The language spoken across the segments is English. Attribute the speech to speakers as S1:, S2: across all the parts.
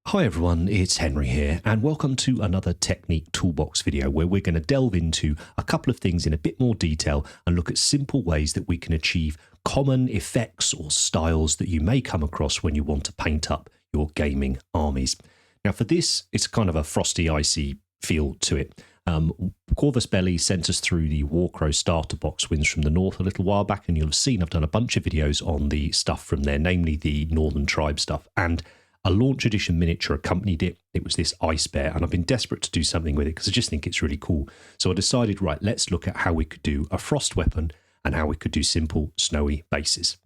S1: Hi everyone, it's Henry here, and welcome to another Technique Toolbox video where we're going to delve into a couple of things in a bit more detail and look at simple ways that we can achieve common effects or styles that you may come across when you want to paint up your gaming armies. Now for this, it's kind of a frosty, icy feel to it. Corvus Belli sent us through the Warcrow starter box wins from the north a little while back, and you'll have seen I've done a bunch of videos on the stuff from there, namely the Northern Tribe stuff, and a launch edition miniature accompanied it. It was this ice bear, and I've been desperate to do something with it because I just think it's really cool. So I decided, right, let's look at how we could do a frost weapon and how we could do simple snowy bases.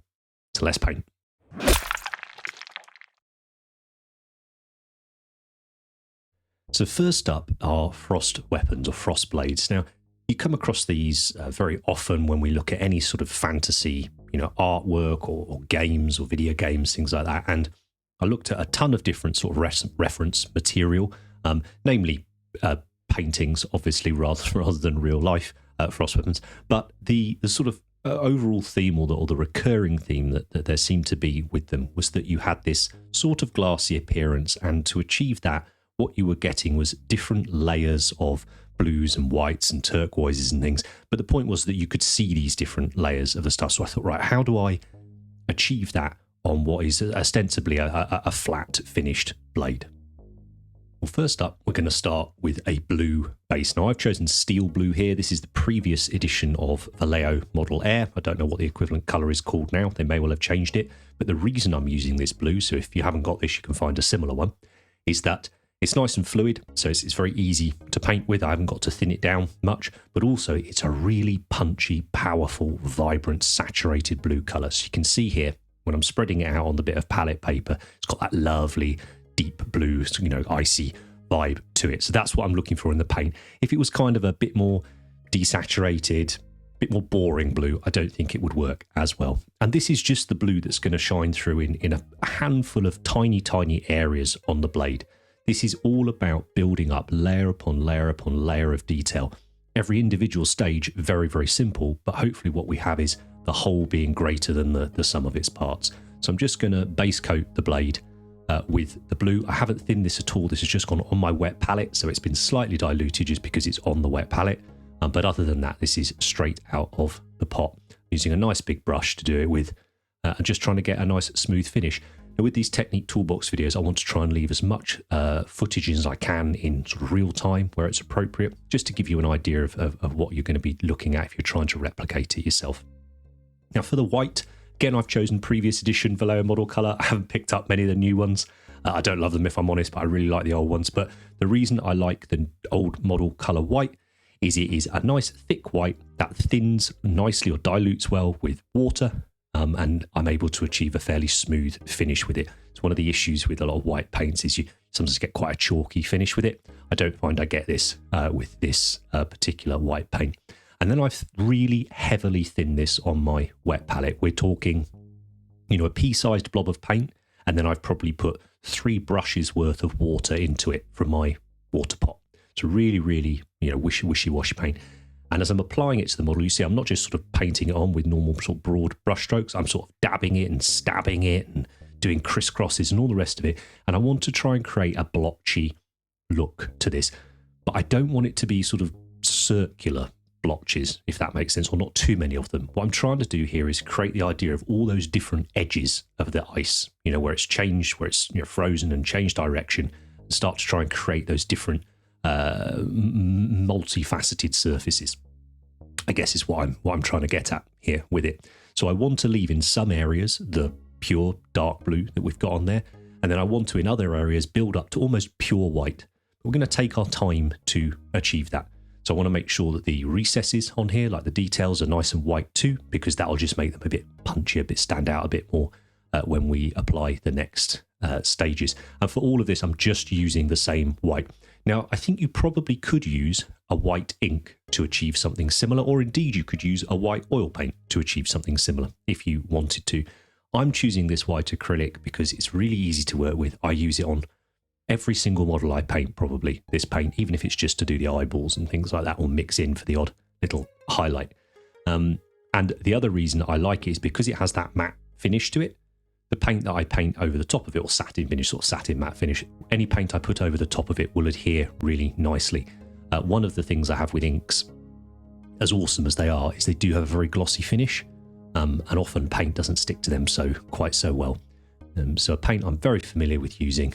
S1: So let's paint. So first up are frost weapons or frost blades. Now, you come across these very often when we look at any sort of fantasy, artwork or games or video games, things like that. And I looked at a ton of different sort of reference material, namely paintings, obviously, rather than real life frost weapons. But the sort of overall theme or the recurring theme that there seemed to be with them was that you had this sort of glassy appearance, and to achieve that, what you were getting was different layers of blues and whites and turquoises and things. But the point was that you could see these different layers of the stuff. So I thought, right, how do I achieve that on what is ostensibly a flat finished blade? Well, first up, we're going to start with a blue base. Now, I've chosen steel blue here. This is the previous edition of Vallejo Model Air. I don't know what the equivalent colour is called now. They may well have changed it. But the reason I'm using this blue, so if you haven't got this, you can find a similar one, is that it's nice and fluid, so it's very easy to paint with. I haven't got to thin it down much, but also it's a really punchy, powerful, vibrant, saturated blue colour. So you can see here, when I'm spreading it out on the bit of palette paper, it's got that lovely deep blue, icy vibe to it. So that's what I'm looking for in the paint. If it was kind of a bit more desaturated, a bit more boring blue, I don't think it would work as well. And this is just the blue that's going to shine through in a handful of tiny, tiny areas on the blade. This is all about building up layer upon layer upon layer of detail. Every individual stage, very, very simple, but hopefully what we have is the whole being greater than the sum of its parts. So I'm just going to base coat the blade with the blue. I haven't thinned this at all. This has just gone on my wet palette, so it's been slightly diluted just because it's on the wet palette. But other than that, this is straight out of the pot. Using a nice big brush to do it with, and just trying to get a nice smooth finish. Now, with these Technique Toolbox videos, I want to try and leave as much footage as I can in sort of real time where it's appropriate, just to give you an idea of what you're going to be looking at if you're trying to replicate it yourself. Now for the white, again, I've chosen previous edition Vallejo model colour. I haven't picked up many of the new ones. I don't love them if I'm honest, but I really like the old ones. But the reason I like the old model colour white is it is a nice thick white that thins nicely or dilutes well with water. And I'm able to achieve a fairly smooth finish with it. It's one of the issues with a lot of white paints is you sometimes get quite a chalky finish with it. I don't find I get this with this particular white paint. And then I've really heavily thinned this on my wet palette. We're talking, a pea-sized blob of paint, and then I've probably put 3 brushes worth of water into it from my water pot. It's really, really, wishy-washy paint. And as I'm applying it to the model, you see I'm not just sort of painting it on with normal sort of broad brush strokes. I'm sort of dabbing it and stabbing it and doing crisscrosses and all the rest of it. And I want to try and create a blotchy look to this. But I don't want it to be sort of circular blotches, if that makes sense, or not too many of them. What I'm trying to do here is create the idea of all those different edges of the ice, where it's changed, where it's frozen and changed direction, and start to try and create those different multifaceted surfaces, I guess is what I'm trying to get at here with it. So I want to leave in some areas the pure dark blue that we've got on there, and then I want to in other areas build up to almost pure white. We're going to take our time to achieve that. So I want to make sure that the recesses on here, like the details, are nice and white too, because that'll just make them a bit punchy, a bit stand out a bit more when we apply the next stages. And for all of this, I'm just using the same white. Now, I think you probably could use a white ink to achieve something similar, or indeed you could use a white oil paint to achieve something similar if you wanted to. I'm choosing this white acrylic because it's really easy to work with. I use it on every single model I paint, probably, this paint, even if it's just to do the eyeballs and things like that, or mix in for the odd little highlight. And the other reason I like it is because it has that matte finish to it. the paint that I paint over the top of it, or satin finish, sort of satin matte finish, any paint I put over the top of it will adhere really nicely. One of the things I have with inks, as awesome as they are, is they do have a very glossy finish, and often paint doesn't stick to them quite so well. So a paint I'm very familiar with using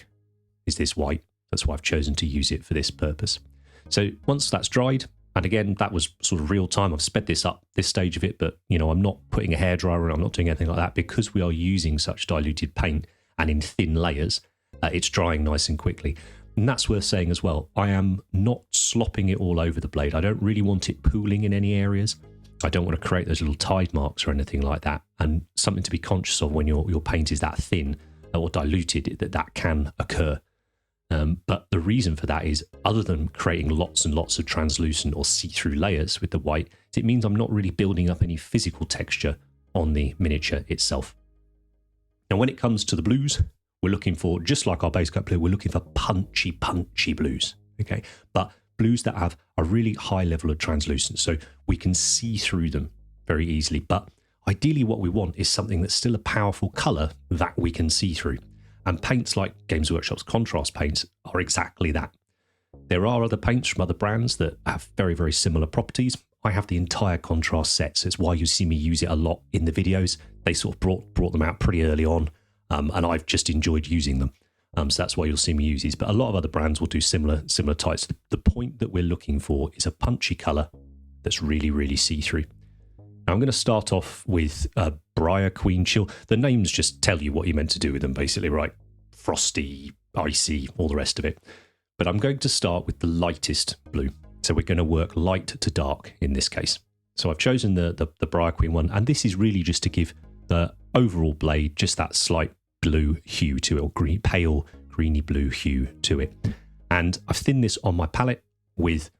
S1: is this white. That's why I've chosen to use it for this purpose. So once that's dried, and again, that was sort of real time. I've sped this up, this stage of it, but I'm not putting a hairdryer in, I'm not doing anything like that because we are using such diluted paint and in thin layers, it's drying nice and quickly. And that's worth saying as well. I am not slopping it all over the blade. I don't really want it pooling in any areas. I don't want to create those little tide marks or anything like that. And something to be conscious of when your paint is that thin or diluted, that can occur. But the reason for that is, other than creating lots and lots of translucent or see-through layers with the white, it means I'm not really building up any physical texture on the miniature itself. Now, when it comes to the blues, we're looking for, just like our base coat blue, we're looking for punchy blues, okay? But blues that have a really high level of translucence, so we can see through them very easily. But ideally what we want is something that's still a powerful colour that we can see through. And paints like Games Workshop's contrast paints are exactly that. There are other paints from other brands that have very, very similar properties. I have the entire contrast set, so it's why you see me use it a lot in the videos. They sort of brought them out pretty early on, and I've just enjoyed using them. So that's why you'll see me use these. But a lot of other brands will do similar types. The point that we're looking for is a punchy colour that's really, really see-through. Now I'm going to start off with Briar Queen Chill. The names just tell you what you're meant to do with them, basically, right? Frosty, icy, all the rest of it. But I'm going to start with the lightest blue. So we're going to work light to dark in this case. So I've chosen the Briar Queen one, and this is really just to give the overall blade just that slight blue hue to it, or pale greeny blue hue to it. And I've thinned this on my palette with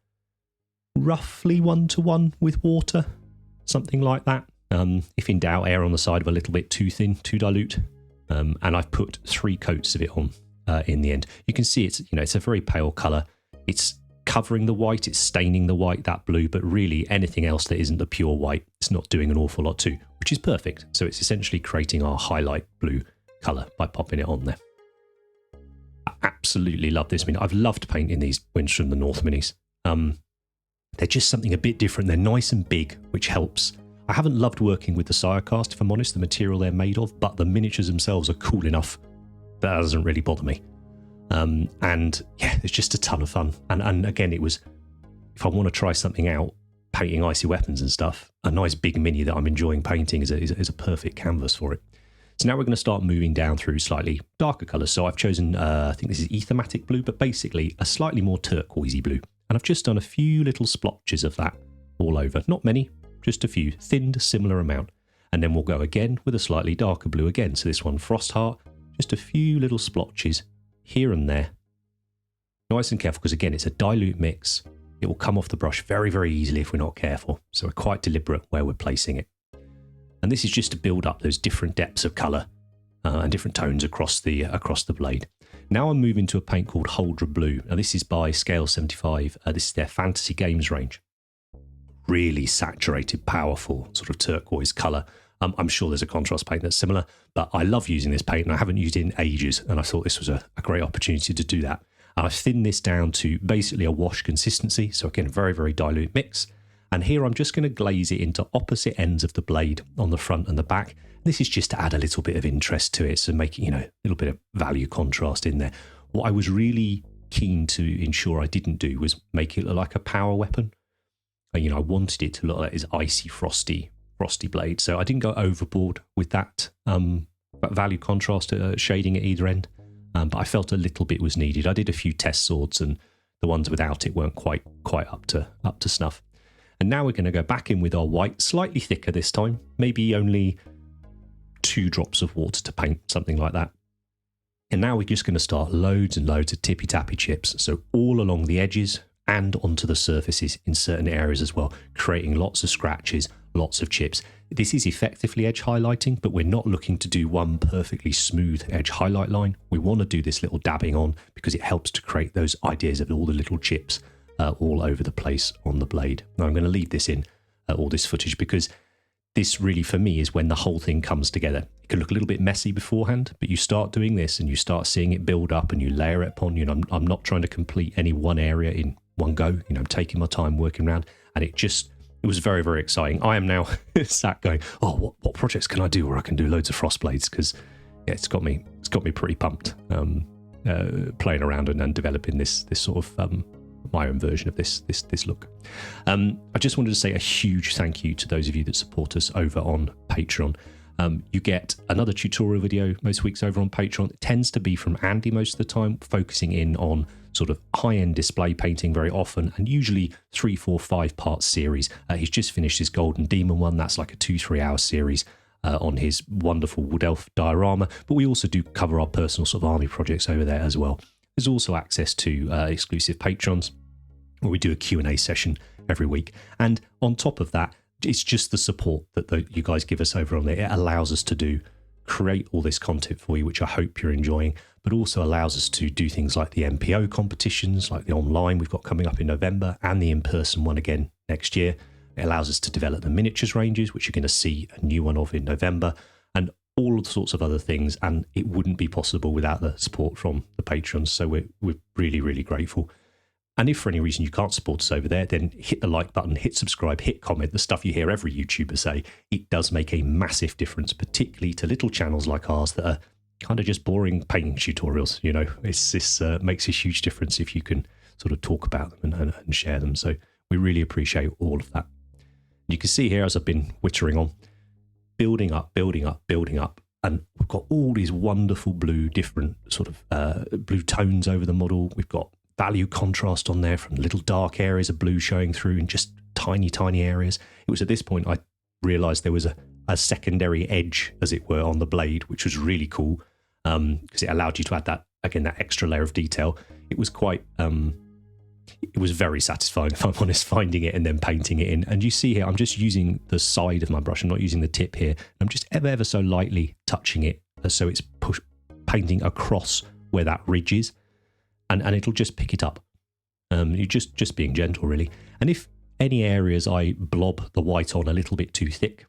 S1: roughly 1-to-1 with water, something like that. If in doubt, err on the side of a little bit too thin, too dilute. And I've put 3 coats of it on in the end. You can see it's a very pale colour. It's covering the white, it's staining the white, that blue, but really anything else that isn't the pure white, it's not doing an awful lot too, which is perfect. So it's essentially creating our highlight blue colour by popping it on there. I absolutely love this mini. I've loved painting these Winds from the North minis. They're just something a bit different. They're nice and big, which helps. I haven't loved working with the Sirecast, if I'm honest, the material they're made of, but the miniatures themselves are cool enough that doesn't really bother me. And yeah, it's just a ton of fun. And again, it was, if I want to try something out, painting icy weapons and stuff, a nice big mini that I'm enjoying painting is a perfect canvas for it. So now we're going to start moving down through slightly darker colours. So I've chosen, I think this is Ethermatic Blue, but basically a slightly more turquoisey blue. And I've just done a few little splotches of that all over. Not many, just a few, thinned a similar amount. And then we'll go again with a slightly darker blue again. So this one, Frost Heart, just a few little splotches here and there. Nice and careful, because again, it's a dilute mix. It will come off the brush very, very easily if we're not careful. So we're quite deliberate where we're placing it. And this is just to build up those different depths of colour and different tones across the blade. Now I'm moving to a paint called Huldra Blue. Now this is by Scale 75. This is their fantasy games range. Really saturated, powerful sort of turquoise colour. I'm sure there's a contrast paint that's similar, but I love using this paint and I haven't used it in ages, and I thought this was a great opportunity to do that. And I've thinned this down to basically a wash consistency, so again, very, very dilute mix. And here I'm just going to glaze it into opposite ends of the blade on the front and the back. This is just to add a little bit of interest to it, so make it, a little bit of value contrast in there. What I was really keen to ensure I didn't do was make it look like a power weapon. I wanted it to look like this icy, frosty blade. So I didn't go overboard with that value contrast shading at either end, but I felt a little bit was needed. I did a few test swords, and the ones without it weren't quite up to snuff. And now we're going to go back in with our white, slightly thicker this time, maybe only 2 drops of water to paint, something like that. And now we're just going to start loads and loads of tippy-tappy chips, so all along the edges and onto the surfaces in certain areas as well, creating lots of scratches, lots of chips. This is effectively edge highlighting, but we're not looking to do one perfectly smooth edge highlight line. We want to do this little dabbing on because it helps to create those ideas of all the little chips all over the place on the blade. Now I'm going to leave this in, all this footage, because this really, for me, is when the whole thing comes together. It can look a little bit messy beforehand, but you start doing this and you start seeing it build up and you layer it upon. I'm not trying to complete any one area in one go. I'm taking my time working around, and it was very, very exciting. I am now sat going, oh, what projects can I do where I can do loads of frost blades? Because it's got me pretty pumped playing around and developing this sort of my own version of this look. I just wanted to say a huge thank you to those of you that support us over on Patreon. You get another tutorial video most weeks over on Patreon. It tends to be from Andy most of the time, focusing in on sort of high-end display painting very often, and usually 3, 4, 5-part series. He's just finished his Golden Demon one. That's like a 2-3 hour series on his wonderful Wood Elf diorama. But we also do cover our personal sort of army projects over there as well. There's also access to exclusive Patrons, where we do a Q&A session every week. And on top of that, it's just the support that you guys give us over on there. It allows us to create all this content for you, which I hope you're enjoying, but also allows us to do things like the MPO competitions, like the online we've got coming up in November, and the in-person one again next year. It allows us to develop the miniatures ranges, which you're going to see a new one of in November, and all of the sorts of other things. And it wouldn't be possible without the support from the patrons. So we're really, really grateful. And if for any reason you can't support us over there, then hit the like button, hit subscribe, hit comment, the stuff you hear every YouTuber say. It does make a massive difference, particularly to little channels like ours that are kind of just boring painting tutorials. This makes a huge difference if you can sort of talk about them and share them. So we really appreciate all of that. You can see here, as I've been wittering on, building up. And we've got all these wonderful different sort of blue tones over the model. We've got value contrast on there from little dark areas of blue showing through in just tiny areas. It was at this point I realised there was a secondary edge, as it were, on the blade, which was really cool because it allowed you to add that extra layer of detail. It was quite, it was very satisfying, if I'm honest, finding it and then painting it in. And you see here, I'm just using the side of my brush. I'm not using the tip here. I'm just ever so lightly touching it so it's painting across where that ridge is. And it'll just pick it up. You're just being gentle, really. And if any areas I blob the white on a little bit too thick,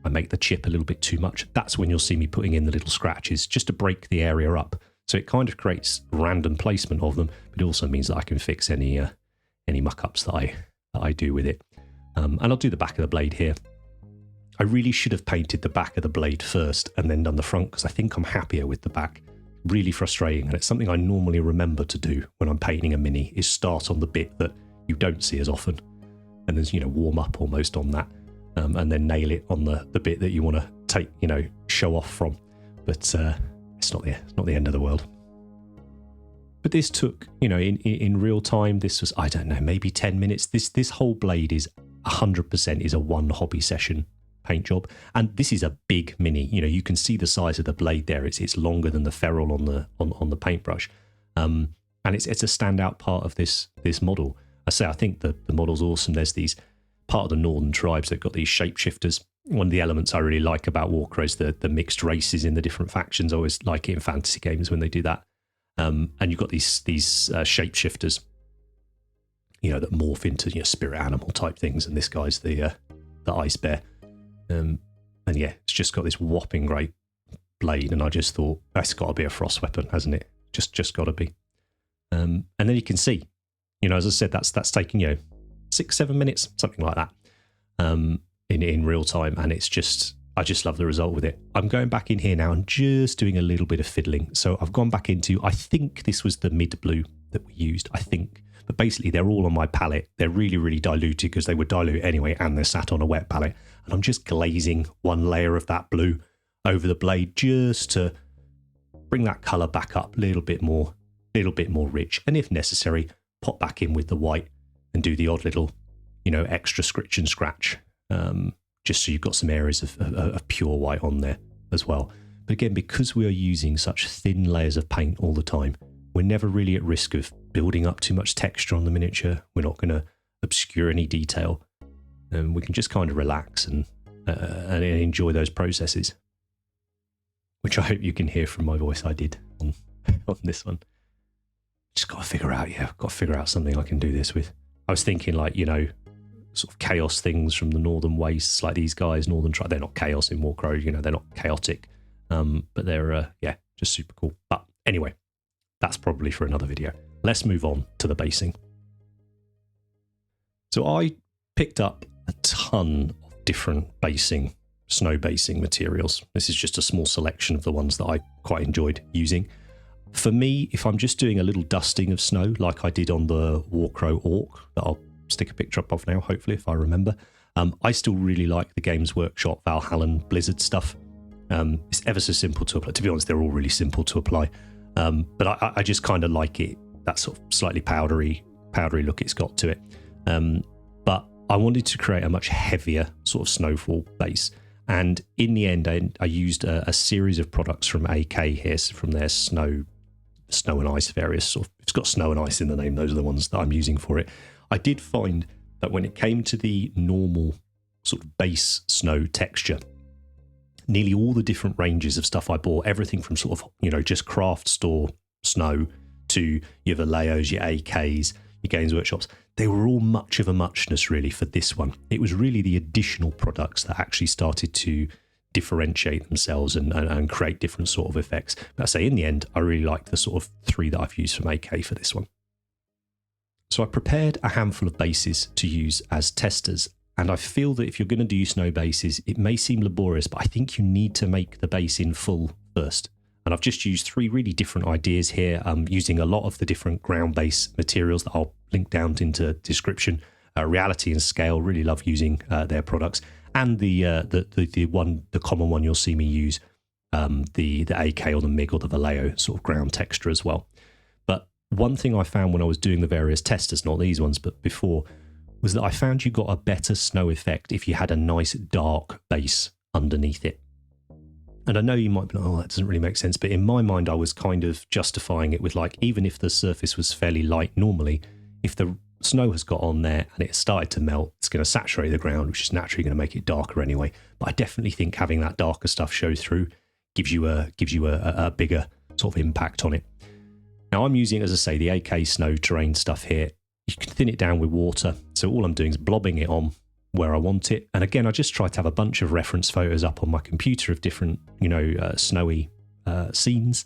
S1: I make the chip a little bit too much, that's when you'll see me putting in the little scratches just to break the area up. So it kind of creates random placement of them, but it also means that I can fix any muck-ups that I do with it. And I'll do the back of the blade here. I really should have painted the back of the blade first and then done the front, because I think I'm happier with the back. Really frustrating, and it's something I normally remember to do when I'm painting a mini, is start on the bit that you don't see as often, and then warm up almost on that, and then nail it on the bit that you want to take show off from. But it's not the end of the world. But this took in real time. This was, I don't know, maybe 10 minutes. This whole blade is 100% is a one hobby session paint job, and this is a big mini. You can see the size of the blade there. It's longer than the ferrule on the paintbrush, and it's a standout part of this model. I think the model's awesome. There's these part of the northern tribes that got these shapeshifters. One of the elements I really like about Warcry is the mixed races in the different factions. I always like it in fantasy games when they do that. And you've got these shapeshifters, that morph into spirit animal type things, and this guy's the ice bear. And yeah, it's just got this whopping great blade, and I just thought that's got to be a frost weapon, hasn't it? Just got to be. And then you can see, as I said, that's taking 6-7 minutes, something like that, in real time, and I just love the result with it. I'm going back in here now and just doing a little bit of fiddling. So I've gone back into, I think this was the mid blue that we used, but basically they're all on my palette. They're really, really diluted because they were dilute anyway, and they're sat on a wet palette. And I'm just glazing one layer of that blue over the blade just to bring that colour back up a little bit more rich. And if necessary, pop back in with the white and do the odd little, extra scritch and scratch, just so you've got some areas of pure white on there as well. But again, because we are using such thin layers of paint all the time, we're never really at risk of building up too much texture on the miniature. We're not going to obscure any detail. We can just kind of relax and enjoy those processes, which I hope you can hear from my voice I did on this one. Just got to figure out something I can do this with. I was thinking sort of chaos things from the Northern Wastes, like these guys, Northern Tribe. They're not chaos in Warcrow, you know, they're not chaotic, but they're, yeah, just super cool. But anyway, that's probably for another video. Let's move on to the basing. So I picked up a ton of different basing, snow basing materials. This is just a small selection of the ones that I quite enjoyed using. For me, if I'm just doing a little dusting of snow, like I did on the Warcrow Orc, that I'll stick a picture up of now, hopefully, if I remember, I still really like the Games Workshop Valhalla Blizzard stuff. It's ever so simple to apply. To be honest, they're all really simple to apply. But I just kind of like it, that sort of slightly powdery look it's got to it. But I wanted to create a much heavier sort of snowfall base. And in the end, I used a series of products from AK here, from their snow and ice various sort of, it's got snow and ice in the name. Those are the ones that I'm using for it. I did find that when it came to the normal sort of base snow texture, nearly all the different ranges of stuff I bought, everything from sort of, you know, just craft store snow to your Valleos, your AKs, your Games Workshops, they were all much of a muchness really for this one. It was really the additional products that actually started to differentiate themselves and create different sort of effects. But I say in the end, I really like the sort of 3 that I've used from AK for this one. So I prepared a handful of bases to use as testers. And I feel that if you're going to do snow bases, it may seem laborious, but I think you need to make the base in full first. And I've just used 3 really different ideas here. I'm using a lot of the different ground base materials that I'll link down into description. Reality and Scale, really love using their products. And the common one you'll see me use, the AK or the MiG or the Vallejo sort of ground texture as well. But one thing I found when I was doing the various testers, not these ones, but before, was that I found you got a better snow effect if you had a nice dark base underneath it. And I know you might be like, oh, that doesn't really make sense. But in my mind, I was kind of justifying it with like, even if the surface was fairly light normally, if the snow has got on there and it started to melt, it's going to saturate the ground, which is naturally going to make it darker anyway. But I definitely think having that darker stuff show through gives you a bigger sort of impact on it. Now I'm using, as I say, the AK snow terrain stuff here. You can thin it down with water. So all I'm doing is blobbing it on where I want it. And again, I just try to have a bunch of reference photos up on my computer of different, snowy scenes,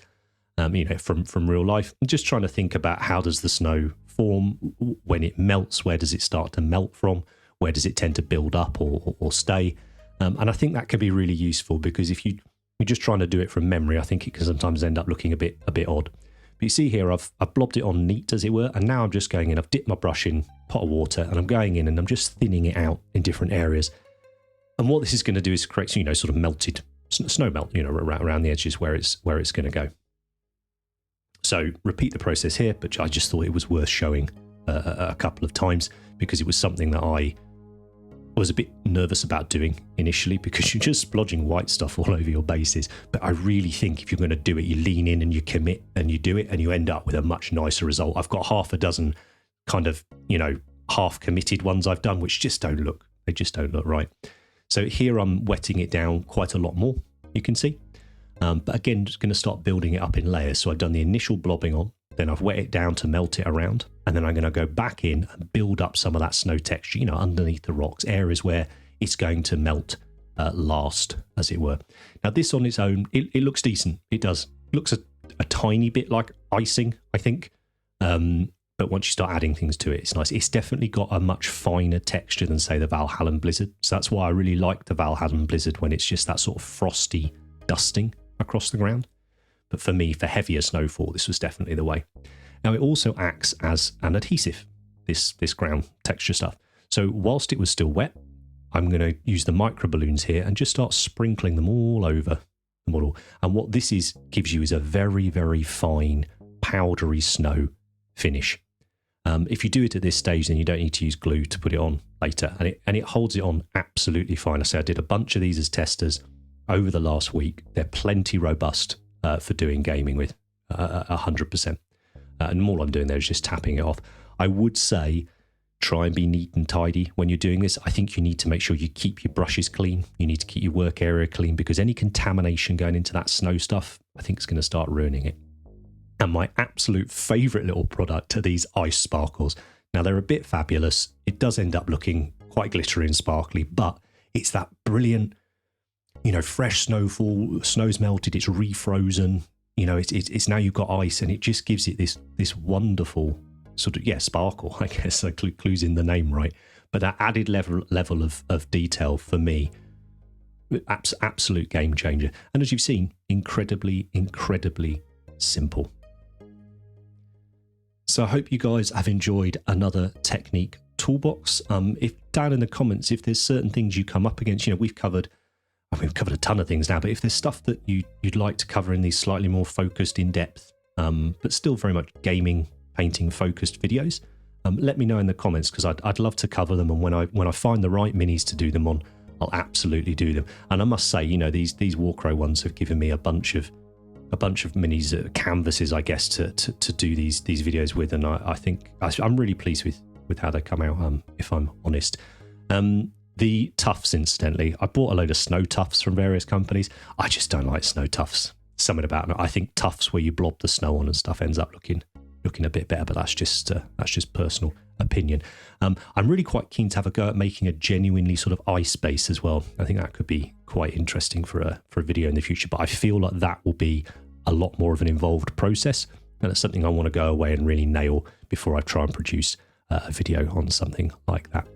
S1: from real life. I'm just trying to think about how does the snow form when it melts? Where does it start to melt from? Where does it tend to build up or stay? And I think that can be really useful because if you're just trying to do it from memory, I think it can sometimes end up looking a bit odd. But you see here, I've blobbed it on neat, as it were, and now I'm just going in, I've dipped my brush in pot of water, and I'm going in and I'm just thinning it out in different areas. And what this is going to do is create, sort of melted snow melt, around the edges where it's going to go. So repeat the process here, but I just thought it was worth showing a couple of times because it was something that I was a bit nervous about doing initially because you're just splodging white stuff all over your bases. But I really think if you're going to do it, you lean in and you commit and you do it and you end up with a much nicer result. I've got half a dozen kind of, half committed ones I've done, which just don't look right. So here I'm wetting it down quite a lot more, you can see. But again, just going to start building it up in layers. So I've done the initial blobbing on, then I've wet it down to melt it around. And then I'm going to go back in and build up some of that snow texture, underneath the rocks, areas where it's going to melt last, as it were. Now, this on its own, it looks decent. It does. It looks a tiny bit like icing, I think. But once you start adding things to it, it's nice. It's definitely got a much finer texture than, say, the Valhalla Blizzard. So that's why I really like the Valhalla Blizzard when it's just that sort of frosty dusting across the ground. But for me, for heavier snowfall, this was definitely the way. Now, it also acts as an adhesive, this ground texture stuff. So whilst it was still wet, I'm going to use the micro balloons here and just start sprinkling them all over the model. And what this gives you is a very, very fine, powdery snow finish. If you do it at this stage, then you don't need to use glue to put it on later. And it holds it on absolutely fine. I say I did a bunch of these as testers over the last week. They're plenty robust for doing gaming with, 100%. And all I'm doing there is just tapping it off. I would say try and be neat and tidy when you're doing this. I think you need to make sure you keep your brushes clean. You need to keep your work area clean because any contamination going into that snow stuff, I think it's going to start ruining it. And my absolute favourite little product are these ice sparkles. Now, they're a bit fabulous. It does end up looking quite glittery and sparkly, but it's that brilliant, fresh snowfall, snow's melted, it's refrozen, it's now you've got ice, and it just gives it this wonderful sort of, sparkle, I guess, clues in the name, right? But that added level of detail for me, absolute game changer. And as you've seen, incredibly simple. So I hope you guys have enjoyed another Technique Toolbox. If down in the comments, if there's certain things you come up against, we've covered a ton of things now, but if there's stuff that you'd like to cover in these slightly more focused, in-depth, but still very much gaming, painting focused videos, let me know in the comments, because I'd love to cover them, and when I find the right minis to do them on, I'll absolutely do them. And I must say, these Warcrow ones have given me a bunch of minis, canvases, I guess, to do these videos with, and I think I'm really pleased with how they come out, if I'm honest. The tufts, incidentally, I bought a load of snow tufts from various companies. I just don't like snow tufts. Something about it. I think tufts where you blob the snow on and stuff ends up looking a bit better, but that's just personal opinion. I'm really quite keen to have a go at making a genuinely sort of ice base as well. I think that could be quite interesting for a video in the future, but I feel like that will be a lot more of an involved process, and it's something I want to go away and really nail before I try and produce a video on something like that.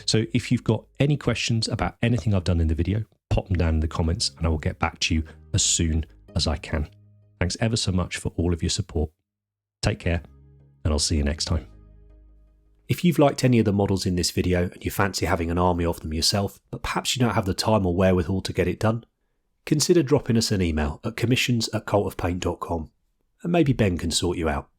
S1: So if you've got any questions about anything I've done in the video, pop them down in the comments and I will get back to you as soon as I can. Thanks ever so much for all of your support. Take care, and I'll see you next time. If you've liked any of the models in this video and you fancy having an army of them yourself, but perhaps you don't have the time or wherewithal to get it done, consider dropping us an email at commissions@cultofpaint.com, and maybe Ben can sort you out.